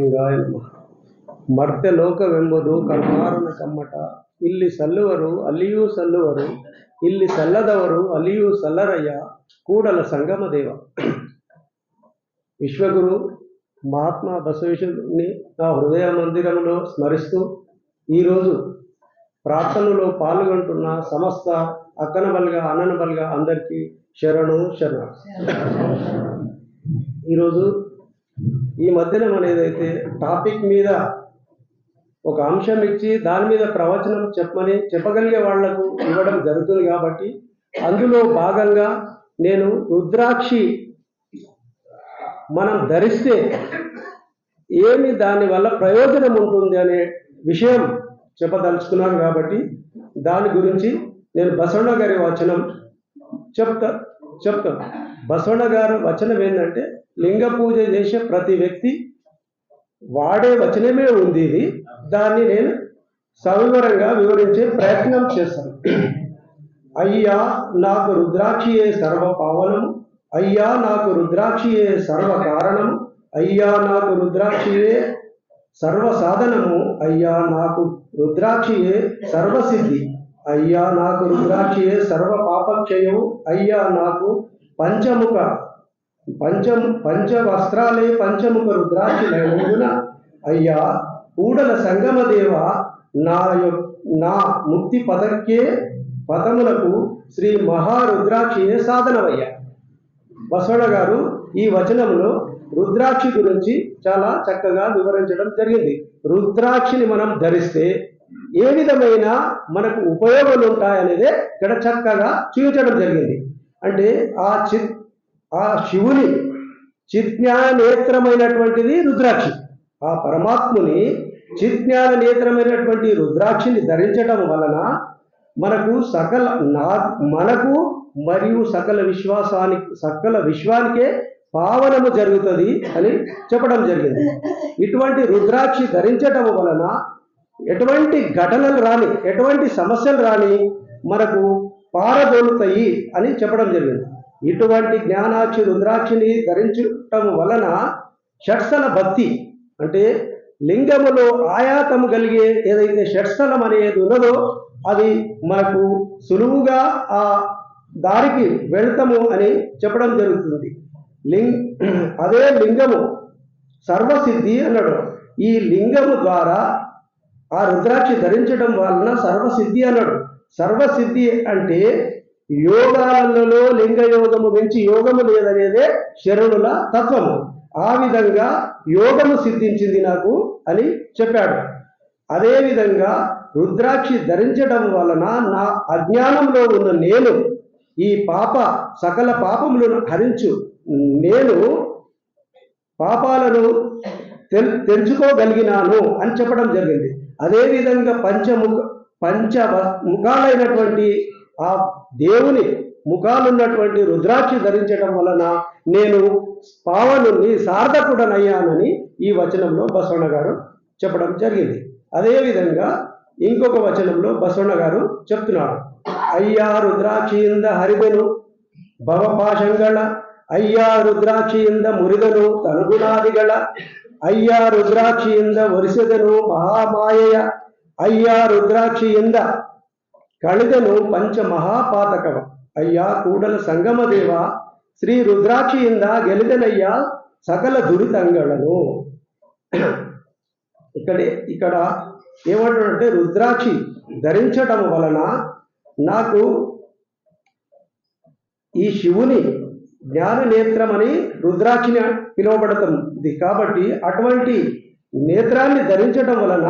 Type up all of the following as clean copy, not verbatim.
ಲಿಂಗಾಯ ನಮಃ. ಮರ್ತ್ಯ ಲೋಕವೆಂಬುದು ಕರ್ಮಾರನ ಕಮ್ಮಟ. ಇಲ್ಲಿ ಸಲ್ಲುವರು ಅಲ್ಲಿಯೂ ಸಲ್ಲುವರು, ಇಲ್ಲಿ ಸಲ್ಲದವರು ಅಲ್ಲಿಯೂ ಸಲ್ಲರಯ್ಯ. ಕೂಡಲ సంగమ దేవ. విశ్వగురు మహాత్మా బసవేశ్వరుని నా హృదయ మందిరంలో స్మరిస్తూ ఈరోజు ప్రార్థనలో పాల్గొంటున్న సమస్త అక్కనబల్గా అన్ననబల్గా అందరికీ శరణు శరణ. ఈరోజు ఈ మధ్యనం అనేదైతే టాపిక్ మీద ఒక అంశం ఇచ్చి దాని మీద ప్రవచనం చెప్పగలిగే వాళ్లకు ఇవ్వడం జరుగుతుంది. కాబట్టి అందులో భాగంగా నేను రుద్రాక్షి మనం ధరిస్తే ఏమి దానివల్ల ప్రయోజనం ఉంటుంది అనే విషయం చెప్పదలుచుకున్నాను. కాబట్టి దాని గురించి నేను బసవಣ್ణ గారి వచనం చెప్తాను. బసవಣ್ణ గారి వచనం ఏంటంటే, లింగ పూజ చేసే ప్రతి వ్యక్తి వాడే వచనమే ఉంది. ఇది దాన్ని నేను సవివరంగా వివరించే ప్రయత్నం చేస్తాను. అయ్యా నాకు రుద్రాక్షియే సర్వ పావనము, అయ్యా నాకు రుద్రాక్షియే సర్వ కారణము, అయ్యా నాకు రుద్రాక్షియే సర్వ సాధనము, అయ్యా నాకు రుద్రాక్షియే సర్వసిద్ధి, అయ్యా నాకు రుద్రాక్షియే సర్వ పాపక్షయము, అయ్యా నాకు పంచవస్త్రాలే పంచముఖ రుద్రాక్షిలైనందున, అయ్యా కూడల సంగమ దేవ నా ముక్తి పదములకు శ్రీ మహారుద్రాక్షియే సాధనమయ్యా. బసవಣ್ణ గారు ఈ వచనంలో రుద్రాక్షి గురించి చాలా చక్కగా వివరించడం జరిగింది. రుద్రాక్షిని మనం ధరిస్తే ఏ విధమైన మనకు ఉపయోగాలు ఉంటాయనేదే ఇక్కడ చక్కగా చూపించడం జరిగింది. అంటే ఆ శివుని చిజ్ఞాన నేత్రమైనటువంటిది రుద్రాక్షి. ఆ పరమాత్ముని చిజ్ఞాన నేత్రమైనటువంటి రుద్రాక్షిని ధరించడం వలన మనకు మరియు సకల విశ్వానికే పావనము జరుగుతుంది అని చెప్పడం జరిగింది. ఇటువంటి రుద్రాక్షి ధరించటం వలన ఎటువంటి ఘటనలు రాని, ఎటువంటి సమస్యలు రాని మనకు పారదోలుతాయి అని చెప్పడం జరిగింది. ఇటువంటి జ్ఞానాక్షి రుద్రాక్షిని ధరించటం వలన షట్స్థల భక్తి, అంటే లింగములో ఆయాతము కలిగే ఏదైతే షట్స్థలం అనేది ఉన్నదో అది మనకు సులువుగా ఆ దారికి వెళ్తాము అని చెప్పడం జరుగుతుంది. అదే లింగము సర్వసిద్ధి అన్నాడు. ఈ లింగము ద్వారా ఆ రుద్రాక్షి ధరించడం వలన సర్వసిద్ధి అన్నాడు. సర్వసిద్ధి అంటే యోగాలలో లింగ యోగము మించి యోగము లేదనేదే శరణుల తత్వము. ఆ విధంగా యోగము సిద్ధించింది నాకు అని చెప్పాడు. అదేవిధంగా రుద్రాక్షి ధరించడం వలన నా అజ్ఞానంలో ఉన్న నేను ఈ సకల పాపములను హరించు నేను పాపాలను తెలుసుకోగలిగినాను అని చెప్పడం జరిగింది. అదేవిధంగా పంచముఖాలైనటువంటి ఆ దేవుని ముఖాలున్నటువంటి రుద్రాక్షి ధరించడం వలన నేను పావనుని సార్థకుడనయ్యానని ఈ వచనంలో బసవಣ್ణ గారు చెప్పడం జరిగింది. అదేవిధంగా ఇంకొక వచనంలో బసవಣ್ణ గారు చెప్తున్నాడు. అయ్యా రుద్రాక్షియింద హరిదను భవపాశంగళ, అయ్యా రుద్రాక్షియింద మురిదను తనుగుణాదిಗಳ, అయ్యా రుద్రాక్షియింద వరిసెదను మహామాయయ, అయ్యా రుద్రాక్షియింద కళిదను పంచ మహాపాతకవ, అయ్యా కూడల సంగమ దేవ శ్రీ రుద్రాక్షియింద గెలిదనయ్యా సకల దురితంగళను. ఇక్కడ ఏమంటాడంటే, రుద్రాక్షి ధరించటం వలన నాకు ఈ శివుని జ్ఞాన నేత్రం అని రుద్రాక్షిని పిలువబడుతుంది. కాబట్టి అటువంటి నేత్రాన్ని ధరించటం వలన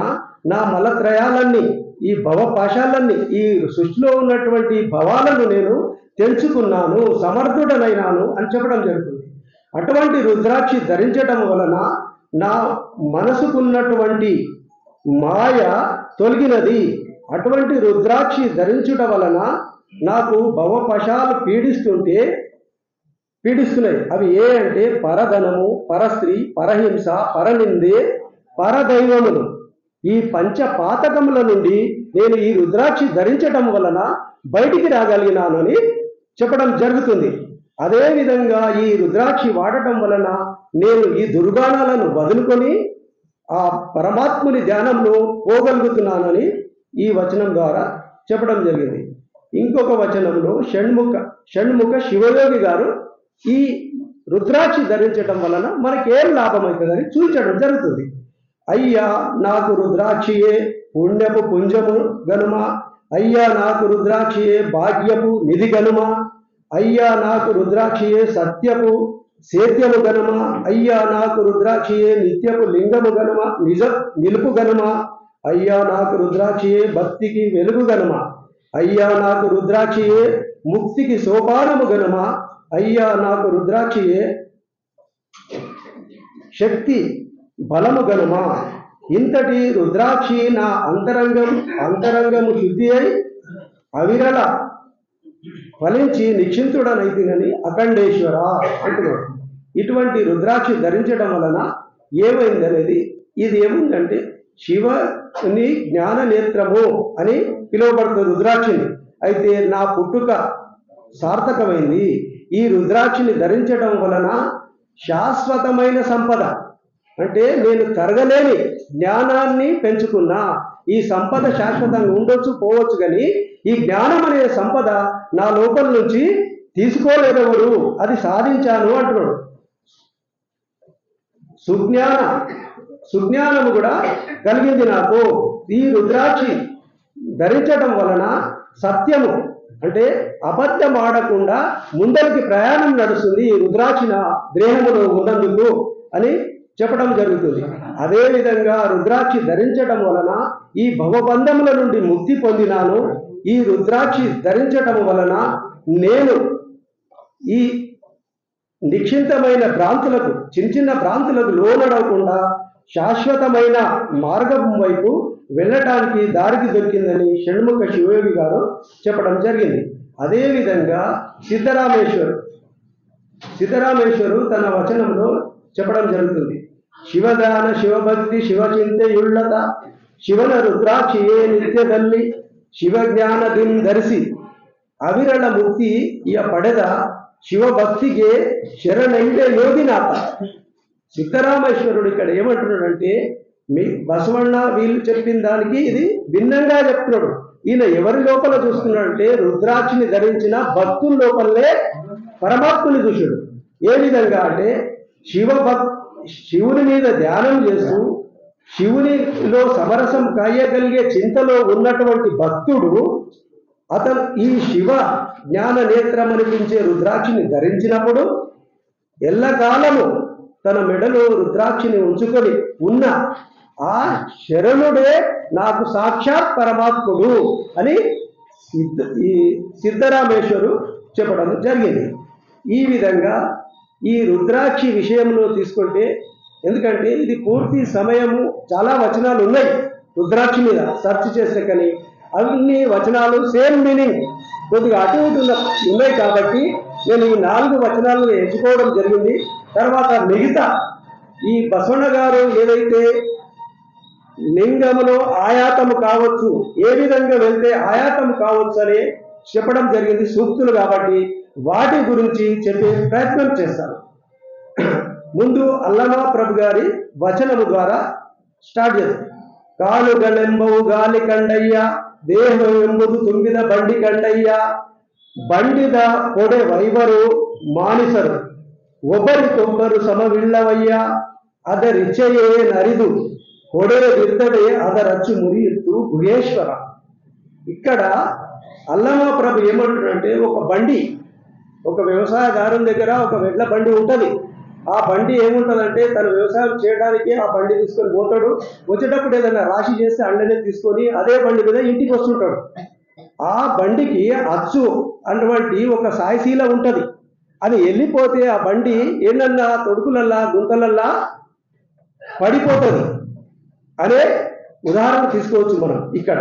నా మలత్రయాలన్నీ, ఈ భవపాశాలన్నీ, ఈ సృష్టిలో ఉన్నటువంటి భవాలను నేను తెలుసుకున్నాను, సమర్థుడనైనాను అని చెప్పడం జరుగుతుంది. అటువంటి రుద్రాక్షి ధరించటం వలన నా మనసుకున్నటువంటి మాయ తొలగినది. అటువంటి రుద్రాక్షి ధరించుట వలన నాకు భవపశాలు పీడిస్తున్నాయి. అవి ఏ అంటే పరధనము, పరస్త్రీ, పరహింస, పరనిందే, పరదైవములు. ఈ పంచపాతకముల నుండి నేను ఈ రుద్రాక్షి ధరించటం వలన బయటికి రాగలిగినానని చెప్పడం జరుగుతుంది. అదేవిధంగా ఈ రుద్రాక్షి వాడటం వలన నేను ఈ దుర్గాణాలను వదులుకొని ఆ పరమాత్ముని ధ్యానంలో పోగలుగుతున్నానని ఈ వచనం ద్వారా చెప్పడం జరిగింది. ఇంకొక వచనంలో షణ్ముఖ శివయోగి గారు ఈ రుద్రాక్షి ధరించడం వలన మనకేం లాభం అవుతుందని చూపించడం జరుగుతుంది. అయ్యా నాకు రుద్రాక్షియే పుణ్యపు పుంజము గనుమ, అయ్యా నాకు రుద్రాక్షియే భాగ్యపు నిధి గనుమ, అయ్యా నాకు రుద్రాక్షియే సత్యపు సేత్యము గనుమ, అయ్యా నాకు రుద్రాక్షియే నిత్యపు లింగము గనుమ నిలుపు గనుమ, అయ్యా నాకు రుద్రాక్షియే భక్తికి వెలుగు గనుమ, అయ్యా నాకు రుద్రాక్షియే ముక్తికి సోపానము గనుమ, అయ్యా నాకు రుద్రాక్షియే శక్తి బలము గనుమ. ఇంతటి రుద్రాక్షి నా అంతరంగము శుద్ధి అయి అవిరళ ఫలించి నిశ్చింతుడనైతినని అఖండేశ్వర అంటున్నాడు. ఇటువంటి రుద్రాక్షి ధరించడం వలన ఏమైందనేది ఇది ఏముందంటే శివుని జ్ఞాన నేత్రము అని పిలువబడుతుంది రుద్రాక్షిని. అయితే నా పుట్టుక సార్థకమైంది. ఈ రుద్రాక్షిని ధరించడం వలన శాశ్వతమైన సంపద, అంటే నేను తరగలేని జ్ఞానాన్ని పెంచుకున్నా. ఈ సంపద శాశ్వతంగా ఉండొచ్చు పోవచ్చు, కానీ ఈ జ్ఞానం అనే సంపద నా లోపల నుంచి తీసుకోలేదెవరు, అది సాధించాను అంటున్నాడు. సుజ్ఞానము కూడా కలిగింది నాకు. ఈ రుద్రాక్షి ధరించడం వలన సత్యము అంటే అబద్ధం ఆడకుండా ముందరికి ప్రయాణం నడుస్తుంది ఈ రుద్రాక్షి నా దేహములో ఉన్నందుకు అని చెప్పడం జరుగుతుంది. అదేవిధంగా రుద్రాక్షి ధరించడం వలన ఈ భవబంధముల నుండి ముక్తి పొందినాను. ఈ రుద్రాక్షి ధరించడం వలన నేను ఈ నిక్షింతమైన భ్రాంతులకు చిన్న భ్రాంతులకు లోనడవకుండా శాశ్వతమైన మార్గం వైపు వెళ్ళటానికి దారికి దొరికిందని షణ్ముఖ శివయోగి గారు చెప్పడం జరిగింది. అదేవిధంగా సిద్ధరామేశ్వరు తన వచనంలో చెప్పడం జరుగుతుంది. శివదాన శివభక్తి ಶಿವಚಿಂತೆಯುಳ್ಳತ ಶಿವನ ರುದ್ರಾಕ್ಷಿಯೇ ನಿತ್ಯದಲ್ಲಿ ಶಿವಜ್ಞಾನದಿಂ ಧರಿಸಿ ಅವಿರಳ ಮುಕ್ತಿ ಇಯ ಪಡೆದ శివభక్తికే శరణైతే యోగినాథ. సిద్ధరామేశ్వరుడు ఇక్కడ ఏమంటున్నాడంటే మీ బసవಣ್ణ వీళ్ళు చెప్పిన దానికి ఇది భిన్నంగా చెప్తున్నాడు. ఈయన ఎవరి లోపల చూస్తున్నాడంటే రుద్రాక్షిని ధరించిన భక్తుల లోపలనే పరమాత్ముని చూశాడు. ఏ విధంగా అంటే శివుని మీద ధ్యానం చేస్తూ శివునిలో సమరసం కాయగలిగే చింతలో ఉన్నటువంటి భక్తుడు అతను ఈ శివ జ్ఞాన నేత్రం అనిపించే రుద్రాక్షిని ధరించినప్పుడు ఎల్లకాలము తన మెడలో రుద్రాక్షిని ఉంచుకొని ఉన్న ఆ శరణుడే నాకు సాక్షాత్ పరమాత్ముడు అని ఈ సిద్ధరామేశ్వరు చెప్పడం జరిగింది. ఈ విధంగా ఈ రుద్రాక్షి విషయంలో తీసుకుంటే, ఎందుకంటే ఇది పూర్తి సమయము చాలా వచనాలు ఉన్నాయి రుద్రాక్షి మీద సెర్చ్ చేస్తే, కానీ అన్ని వచనాలు సేమ్ మీనింగ్ కొద్దిగా అటు ఇటు ఉన్నాయి కాబట్టి నేను ఈ 4 వచనాలను ఎంచుకోవడం జరిగింది. తర్వాత మిగతా ఈ బసవಣ್ణ గారు ఏదైతే లింగములో ఆయాతము కావచ్చు, ఏ విధంగా వెళ్తే ఆయాతము కావచ్చు అని చెప్పడం జరిగింది సూక్తులు కాబట్టి వాటి గురించి చెప్పే ప్రయత్నం చేస్తాను. ముందు అల్లమా ప్రభు గారి వచనము ద్వారా స్టార్ట్ చేస్తాం. కాలుగలెంబవు గాలి కండయ్య ದೇಹವು ಎಂಬುದು ತುಂಬಿದ ಬಂಡಿ ಕಂಡಯ್ಯ ಬಂಡಿದ ಕೊಡೆ ವೈವರು ಮಾನಿಸರು ಒಬ್ಬರಿಗೊಬ್ಬರು ಸಮವಿಲ್ಲವಯ್ಯ ಅದರಿಚ್ಛೆಯೇ ನರಿದು ಕೊಡೆಯದಿರ್ತದೆ ಅದರಚ್ಚು ಮುರಿಯಿತ್ತು ಗುಹೇಶ್ವರ. ఇక్కడ అల్లమా ప్రభు ఏమంటాడంటే ఒక బండి, ఒక వ్యవసాయదారుని దగ్గర ఒక వెడ్ల బండి ఉంటుంది. ఆ బండి ఏముంటుందంటే తను వ్యవసాయం చేయడానికి ఆ బండి తీసుకొని పోతాడు. వచ్చేటప్పుడు ఏదైనా రాశి చేస్తే అండనే తీసుకొని అదే బండి మీద ఇంటికి వస్తుంటాడు. ఆ బండికి అచ్చు అటువంటి ఒక సాయశీల ఉంటుంది. అది వెళ్ళిపోతే ఆ బండి ఏమన్నా తొడుకులల్లా గుంతలల్లా పడిపోతుంది అనే ఉదాహరణ తీసుకోవచ్చు మనం. ఇక్కడ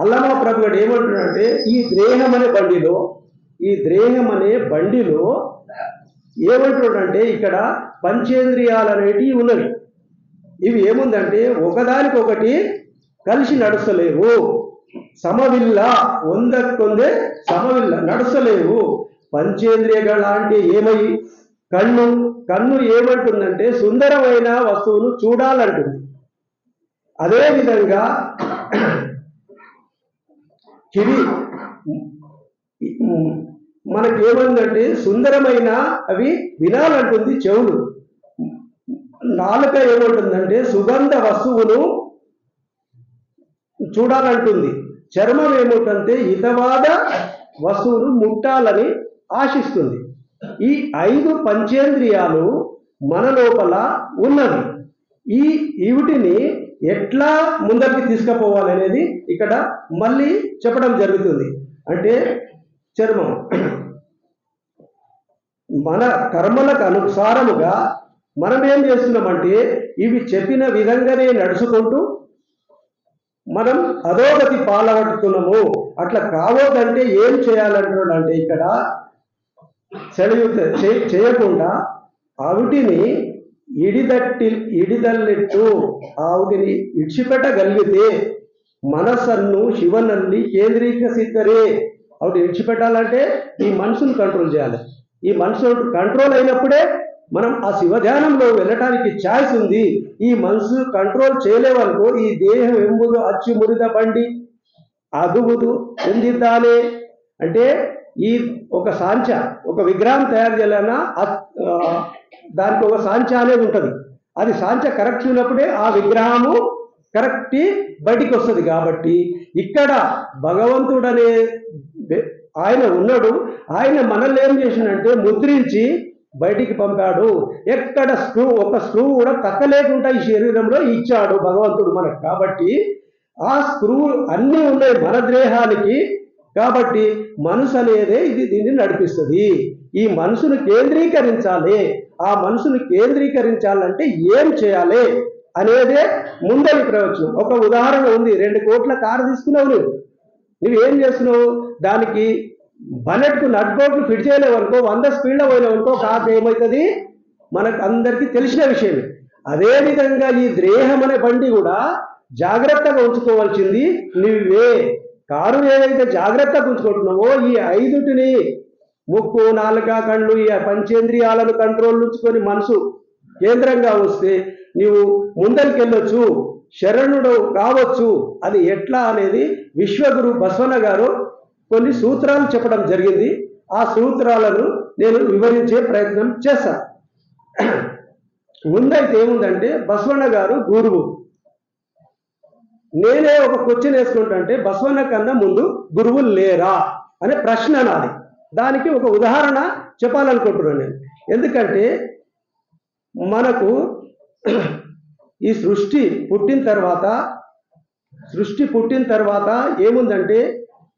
అల్లమా ప్రభు గారు ఏమంటున్నాడంటే ఈ దేహం అనే బండిలో ఏమంటున్నాడంటే ఇక్కడ పంచేంద్రియాలు అనేటివి ఉన్నవి. ఇవి ఏముందంటే ఒకదానికొకటి కలిసి నడుస్తలేవు, సమవిల్ల ಒಂದಕ್ಕೊಂದೇ సమవిల్ల నడుస్తలేవు. పంచేంద్రియಗಳ అంటే ఏమై కన్ను ఏమంటుందంటే సుందరమైన వస్తువును చూడాలంటుంది. అదేవిధంగా కివి మనకేమందంటే సుందరమైన అవి వినాలంటుంది చెవులు. నాలుక ఏమంటుందంటే సుగంధ వస్తువును చూడాలంటుంది. చర్మం ఏమిటంటే హితవాద వస్తువును ముట్టాలని ఆశిస్తుంది. ఈ 5 పంచేంద్రియాలు మన లోపల ఉన్నవి. వీటిని ఎట్లా ముందరికి తీసుకుపోవాలనేది ఇక్కడ మళ్ళీ చెప్పడం జరుగుతుంది. అంటే చర్మం మన కర్మలకు అనుసారముగా మనం ఏం చేస్తున్నామంటే ఇవి చెప్పిన విధంగానే నడుచుకుంటూ మనం అధోగతి పాల్పడుతున్నాము. అట్లా కావద్దంటే ఏం చేయాలంటున్నాడంటే ఇక్కడ చేయకుండా ఆవిటిని ఇడిదల్లెట్టు ఆవిటిని ఇడిచిపెట్టగలిగితే మనసన్ను శివనల్లి కేంద్రీకరిద్దరే. ఆవిడ ఇడిచిపెట్టాలంటే ఈ మనసును కంట్రోల్ చేయాలి. ఈ మనసు కంట్రోల్ అయినప్పుడే మనం ఆ శివధ్యానంలో వెళ్ళటానికి ఛాయిస్ ఉంది. ఈ మనసు కంట్రోల్ చేయలేవనుకో ఈ దేహం ఎంబుదు అచ్చు మురిద బండి అదుగుదు ఎందిద్దానే. అంటే ఈ ఒక సాంచ ఒక విగ్రహం తయారు చేయాలన్నా దానికి ఒక సాంచ అనేది ఉంటుంది. అది సాంచ కరెక్ట్ ఉన్నప్పుడే ఆ విగ్రహము కరెక్ట్ బయటికి వస్తుంది. కాబట్టి ఇక్కడ భగవంతుడనే ఆయన ఉన్నాడు. ఆయన మనల్ని ఏం చేసిందంటే ముద్రించి బయటికి పంపాడు. ఎక్కడ ఒక స్క్రూ కూడా తక్కలేకుండా ఈ శరీరంలో ఇచ్చాడు భగవంతుడు మనకు. కాబట్టి ఆ స్క్రూ అన్నీ ఉన్నాయి మన దేహానికి. కాబట్టి మనసు అనేదే దీన్ని నడిపిస్తుంది. ఈ మనసును కేంద్రీకరించాలి. ఆ మనసును కేంద్రీకరించాలంటే ఏం చేయాలి అనేదే ముందరి ప్రయోజనం. ఒక ఉదాహరణ ఉంది. 2 కోట్ల కారు తీసుకున్నావు, నువ్వేం చేస్తున్నావు? దానికి బనెట్కు నట్బోట్లు ఫిట్ చేయలేవు అనుకో, 100 స్పీడ్లో పోయినావు అనుకో, కారు ఏమవుతుంది మనకు అందరికీ తెలిసిన విషయమే. అదేవిధంగా ఈ దేహం అనే బండి కూడా జాగ్రత్తగా ఉంచుకోవాల్సింది నువ్వే. కారు ఏదైతే జాగ్రత్తగా ఉంచుకుంటున్నావో ఈ 5టిని ముక్కు నాలుక కళ్ళు ఈ పంచేంద్రియాలను కంట్రోల్ ఉంచుకొని మనసు కేంద్రంగా వస్తే నీవు ముందరికెళ్ళొచ్చు, శరణుడు కావచ్చు. అది ఎట్లా అనేది విశ్వగురు బసవన్న గారు కొన్ని సూత్రాలు చెప్పడం జరిగింది. ఆ సూత్రాలను నేను వివరించే ప్రయత్నం చేశాను. ముందైతే ఏముందంటే బసవన్న గారు గురువు. నేనే ఒక క్వశ్చన్ వేసుకుంటే బసవన్న కన్నా ముందు గురువులు లేరా అనే ప్రశ్న నాది. దానికి ఒక ఉదాహరణ చెప్పాలనుకుంటున్నాను నేను. ఎందుకంటే మనకు ఈ సృష్టి పుట్టిన తర్వాత ఏముందంటే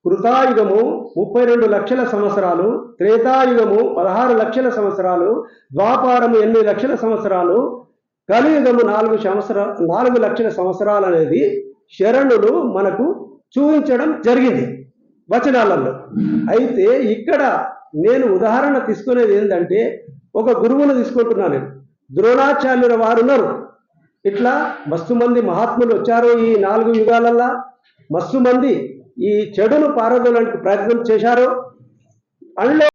కృతాయుగము 32 లక్షల సంవత్సరాలు, త్రేతాయుగము 16 లక్షల సంవత్సరాలు, ద్వాపారము 8 లక్షల సంవత్సరాలు, కలియుగము 4 లక్షల సంవత్సరాలు అనేది శరణులు మనకు చూపించడం జరిగింది వచనాలలో. అయితే ఇక్కడ నేను ఉదాహరణ తీసుకునేది ఏంటంటే ఒక గురువును తీసుకుంటున్నాను. ద్రోణాచార్యుల వారు ఉన్నారు. ఇట్లా మస్తు మంది మహాత్ములు వచ్చారు ఈ 4 యుగాలల్లా. మస్తు మంది ఈ చెడును పారదోలడానికి ప్రయత్నం చేశారు. అందులో